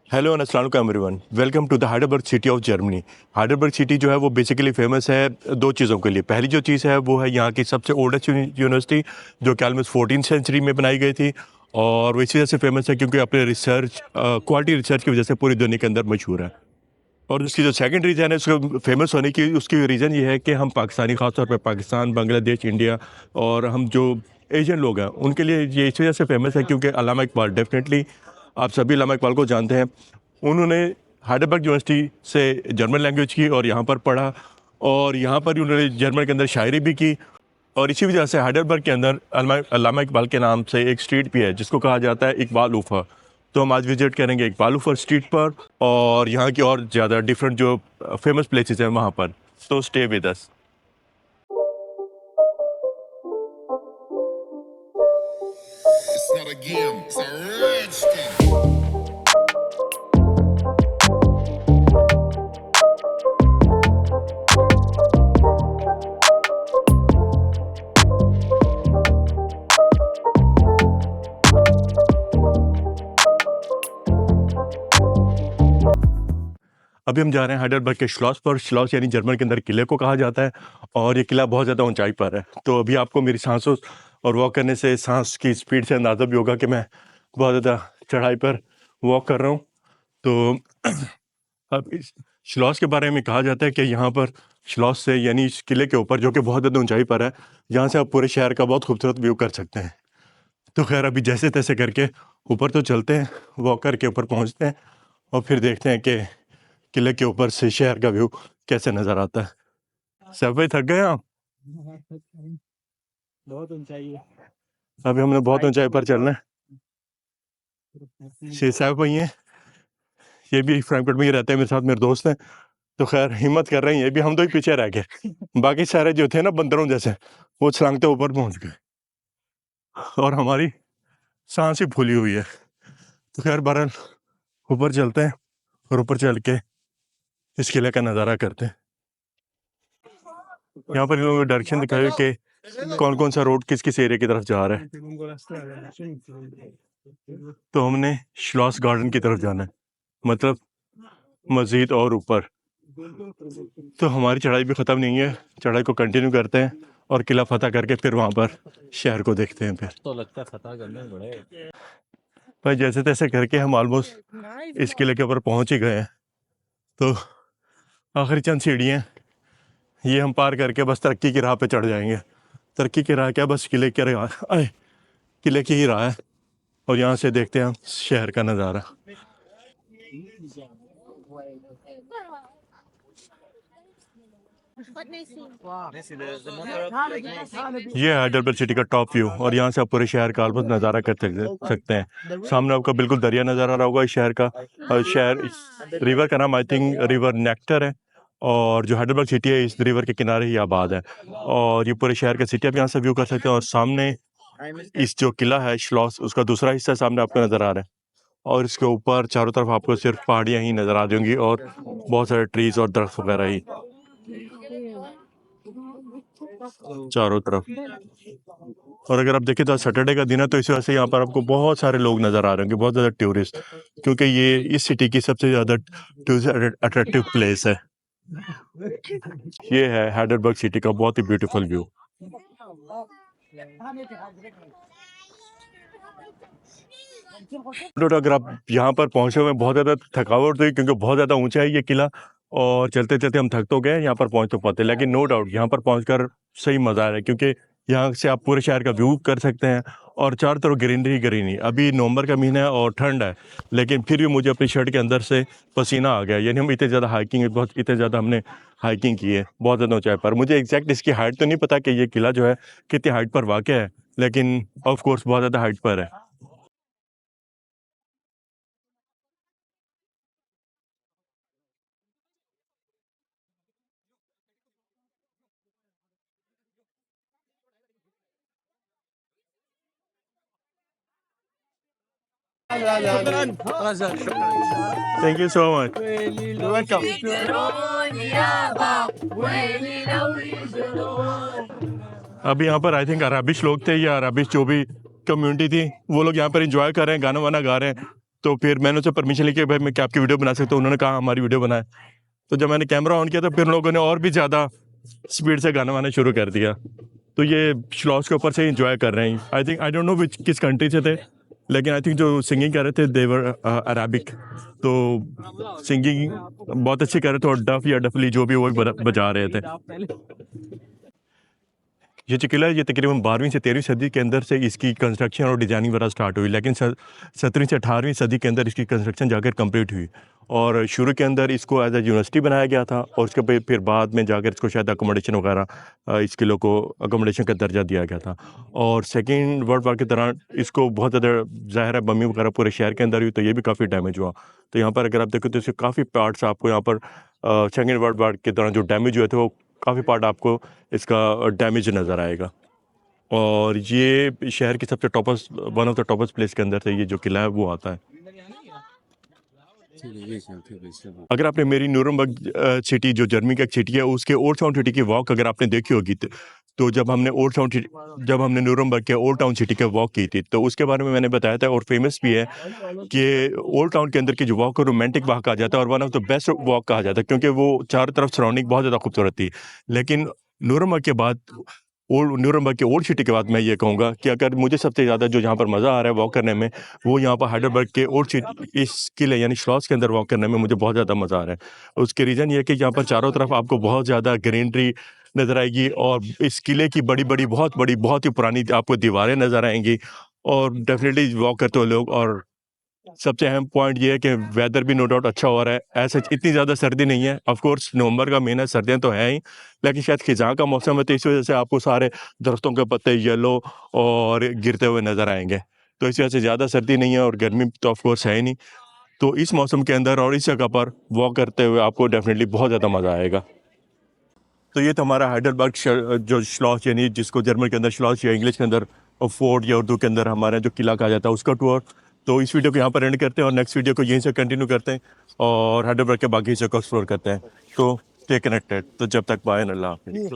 Hello and अस्सलाम वालेकुम everyone, welcome to the Heidelberg city of Germany. Heidelberg city जो है वो बेसिकली फेमस है दो चीज़ों के लिए। पहली जो चीज़ है वो है यहाँ की सबसे ओल्डेस्ट यूनिवर्सिटी, जो कि ऑलमोस्ट 14th सेंचुरी में बनाई गई थी, और वो इसी वजह से फेमस है क्योंकि अपने रिसर्च क्वालिटी रिसर्च की वजह से पूरी दुनिया के अंदर मशहूर है। और उसकी जो सेकंड रीज़न है उसको फेमस होने की, उसकी रीज़न ये है कि हम पाकिस्तानी, ख़ासतौर पर पाकिस्तान, बांग्लादेश, इंडिया और हम जो एशियन लोग हैं उनके लिए ये इस वजह से फेमस है क्योंकि अल्लामा इकबाल, डेफिनेटली आप सभी अल्लामा इकबाल को जानते हैं। उन्होंने हाइडलबर्ग यूनिवर्सिटी से जर्मन लैंग्वेज की और यहाँ पर पढ़ा, और यहाँ पर ही उन्होंने जर्मन के अंदर शायरी भी की। और इसी वजह से हाइडलबर्ग के अंदर अल्लामा इकबाल के नाम से एक स्ट्रीट भी है जिसको कहा जाता है इकबाल उफ़र। तो हम आज विजिट करेंगे इकबाल उफ़र स्ट्रीट पर और यहाँ की और ज़्यादा डिफरेंट जो फेमस प्लेसेस हैं वहाँ पर। तो stay with us. It's not a game, it's a rich thing. अभी हम जा रहे हैं हाइडलबर्ग के श्लॉस पर। श्लॉस यानी जर्मन के अंदर किले को कहा जाता है, और ये किला बहुत ज़्यादा ऊंचाई पर है। तो अभी आपको मेरी सांसों और वॉक करने से सांस की स्पीड से अंदाज़ा भी होगा कि मैं बहुत ज़्यादा चढ़ाई पर वॉक कर रहा हूँ। तो अब इस श्लॉस के बारे में कहा जाता है कि यहाँ पर श्लॉस से यानी इस किले के ऊपर, जो कि बहुत ज़्यादा ऊंचाई पर है, यहाँ से आप पूरे शहर का बहुत खूबसूरत व्यू कर सकते हैं। तो खैर अभी जैसे तैसे करके ऊपर तो चलते हैं, वॉक करके ऊपर पहुँचते हैं और फिर देखते हैं कि किले के ऊपर से शहर का व्यू कैसे नज़र आता है। सब भाई थक गए आप? बहुत ऊंचाई है। अभी हमने बहुत ऊंचाई पर चलना है। शेर साहब भाई हैं, ये भी फ्रैंकफर्ट में ही रहते हैं, मेरे साथ मेरे दोस्त हैं। तो खैर हिम्मत कर रहे हैं, ये भी हम तो ही पीछे रह गए। बाकी सारे जो थे ना बंदरों जैसे, वो छलांगते ऊपर पहुंच गए और हमारी सांस ही फूली हुई है। तो खैर बहरहाल ऊपर चलते हैं और ऊपर चल के इस किले का नज़ारा करते हैं। यहाँ पर इन लोगों ने डायरेक्शन दिखाई कि कौन कौन सा रोड किस किस एरिया की तरफ जा रहा है। तो हमने श्लॉस गार्डन की तरफ जाना है, मतलब मस्जिद और ऊपर। तो हमारी चढ़ाई भी ख़त्म नहीं है, चढ़ाई को कंटिन्यू करते हैं और किला फतह करके फिर वहाँ पर शहर को देखते हैं। फिर तो लगता है फतह करने बड़े। भाई जैसे तैसे करके हम ऑलमोस्ट इस किले के ऊपर पहुँच ही गए हैं। तो आखिरी चंद सीढ़ियाँ ये हम पार करके बस तरक्की की राह पे चढ़ जाएंगे। तरक्की की राह क्या, बस किले किले की ही राह है, और यहाँ से देखते हैं हम शहर का नज़ारा। ये है हाइडलबर्ग सिटी का टॉप व्यू, और यहाँ से आप पूरे शहर का ऑलमोस्ट नज़ारा कर सकते हैं। सामने आपका बिल्कुल दरिया नज़र आ रहा होगा इस शहर का। और शहर रिवर का नाम आई थिंक रिवर नेक्टर है, और जो हाइडलबर्ग सिटी है इस रिवर के किनारे ही आबाद है। और ये पूरे शहर का सिटी आप यहाँ से व्यू कर सकते हैं। और सामने इस जो किला है श्लॉस, उसका दूसरा हिस्सा सामने आपको नज़र आ रहा है, और इसके ऊपर चारों तरफ आपको सिर्फ पहाड़ियाँ ही नज़र आ रही होंगी और बहुत सारे ट्रीज और दरख्त वगैरह ही चारों तरफ। और अगर आप देखें तो सैटरडे का दिन है, तो इस वजह से यहाँ पर आपको बहुत सारे लोग नज़र आ रहे होंगे, बहुत ज़्यादा टूरिस्ट, क्योंकि ये इस सिटी की सबसे ज़्यादा टूरिस्ट अट्रैक्टिव प्लेस है। ये है हाइडलबर्ग सिटी का बहुत ही ब्यूटीफुल व्यू। अगर आप यहाँ पर पहुँचे हुए बहुत ज़्यादा थकावट हुई क्योंकि बहुत ज़्यादा ऊंचा है ये किला, और चलते चलते हम थक तो गए यहाँ पर पहुँच तो पाते, लेकिन नो डाउट यहाँ पर पहुँचकर सही मज़ा आ रहा है, क्योंकि यहाँ से आप पूरे शहर का व्यू कर सकते हैं और चारों तरफ ग्रीनरी ग्रीनरी। अभी नवंबर का महीना है और ठंड है, लेकिन फिर भी मुझे अपनी शर्ट के अंदर से पसीना आ गया, यानी हम इतने ज़्यादा इतने ज़्यादा हमने हाइकिंग की है बहुत ज़्यादा ऊंचाई पर। मुझे एग्जैक्ट इसकी हाइट तो नहीं पता कि ये किला जो है कितनी हाइट पर वाक़ है, लेकिन ऑफ कोर्स बहुत ज़्यादा हाइट पर है। Thank you so much. You're welcome. अभी यहाँ पर आई थिंक अरबिश लोग थे या अरबिश जो भी कम्युनिटी थी, वो लोग यहाँ पर एंजॉय कर रहे हैं, गाना वाना गा रहे हैं। तो फिर मैंने उनसे परमिशन लेके भाई मैं क्या आपकी वीडियो बना सकता हूँ, उन्होंने कहा हमारी वीडियो बनाए। तो जब मैंने कैमरा ऑन किया तो फिर लोगों ने और भी ज़्यादा स्पीड से गाना वाना शुरू कर दिया। तो ये श्लॉस के ऊपर से इंजॉय कर रहे हैं। आई डोंट नो किस कंट्री से थे, लेकिन आई थिंक जो सिंगिंग कर रहे थे देवर अरबिक, तो सिंगिंग बहुत अच्छी कर रहे थे और डफ या डफली जो भी वो बजा रहे थे। ये जो किला है ये तकरीबन 12वीं से 13वीं सदी के अंदर से इसकी कंस्ट्रक्शन और डिज़ाइनिंग वगैरह स्टार्ट हुई, लेकिन 17वीं से 18वीं सदी के अंदर इसकी कंस्ट्रक्शन जाकर कंप्लीट हुई और शुरू के अंदर इसको एज ए यूनिवर्सिटी बनाया गया था और उसके फिर बाद में जाकर इसको शायद अकोमोडेशन वगैरह इस किले को अकोमोडेशन का दर्जा दिया गया था। और सेकेंड वर्ल्ड वार के दौरान इसको बहुत ज़्यादा ज़ाहिर है बमी वगैरह पूरे शहर के अंदर हुई, तो ये भी काफ़ी डैमेज हुआ। तो यहाँ पर अगर आप देखो तो इसके काफ़ी पार्ट्स आपको यहाँ पर सेकेंड वर्ल्ड वार के दौरान जो डैमेज हुए थे वो काफ़ी पार्ट आपको इसका डैमेज नज़र आएगा। और ये शहर की सबसे toppest one of the toppest place के अंदर से ये जो किला है वो आता है। अगर आपने मेरी न्यूरमबर्ग सिटी जो जर्मनी का एक सिटी है उसके ओल्ड टाउन सिटी की वॉक अगर आपने देखी होगी तो जब हमने न्यूरमबर्ग के ओल्ड टाउन सिटी की वॉक की थी तो उसके बारे में मैंने बताया था और फेमस भी है कि ओल्ड टाउन के अंदर की जो वॉक को रोमांटिक वॉक कहा जाता है और one of the best walk कहा जाता है क्योंकि वो चारों तरफ सराउंडिंग बहुत ज़्यादा खूबसूरत थी। लेकिन न्यूरमबर्ग के बाद न्यूरमबर्ग के ओल्ड सिटी के बाद मैं ये कहूँगा कि अगर मुझे सबसे ज़्यादा जो यहाँ पर मज़ा आ रहा है वॉक करने में वो यहाँ पर हाइडलबर्ग के ओल्ड सिटी इस किले यानी श्लॉस के अंदर वॉक करने में मुझे बहुत ज़्यादा मज़ा आ रहा है। उसके रीज़न ये है कि यहाँ पर चारों तरफ आपको बहुत ज़्यादा ग्रीनरी नज़र आएगी और इस किले की बहुत ही पुरानी आपको दीवारें नज़र आएंगी और डेफिनेटली वॉक करते हो लोग। और सबसे अहम पॉइंट ये है कि वेदर भी नो डाउट अच्छा हो रहा है, ऐसे इतनी ज़्यादा सर्दी नहीं है। ऑफ कोर्स नवंबर का महीना सर्दियाँ तो है ही, लेकिन शायद खिज़ां का मौसम है तो इस वजह से आपको सारे दरख्तों के पत्ते येलो और गिरते हुए नज़र आएंगे, तो इस वजह से ज़्यादा सर्दी नहीं है और गर्मी तो ऑफ कोर्स है ही नहीं। तो इस मौसम के अंदर और इस जगह पर वॉक करते हुए आपको डेफिनेटली बहुत ज़्यादा मज़ा आएगा। तो ये तो हमारा हाइडलबर्ग जो श्लॉस यानी जिसको जर्मन के अंदर श्लॉस या इंग्लिश के अंदर फोर्ट या उर्दू के अंदर हमारा जो किला कहा जाता है उसका टूर। तो इस वीडियो को यहाँ पर एंड करते हैं और नेक्स्ट वीडियो को यहीं से कंटिन्यू करते हैं और हाइडलबर्ग के बाकी हिस्सों को एक्सप्लोर करते हैं। तो स्टे कनेक्टेड। तो जब तक बाय, अल्लाह हाफिज़।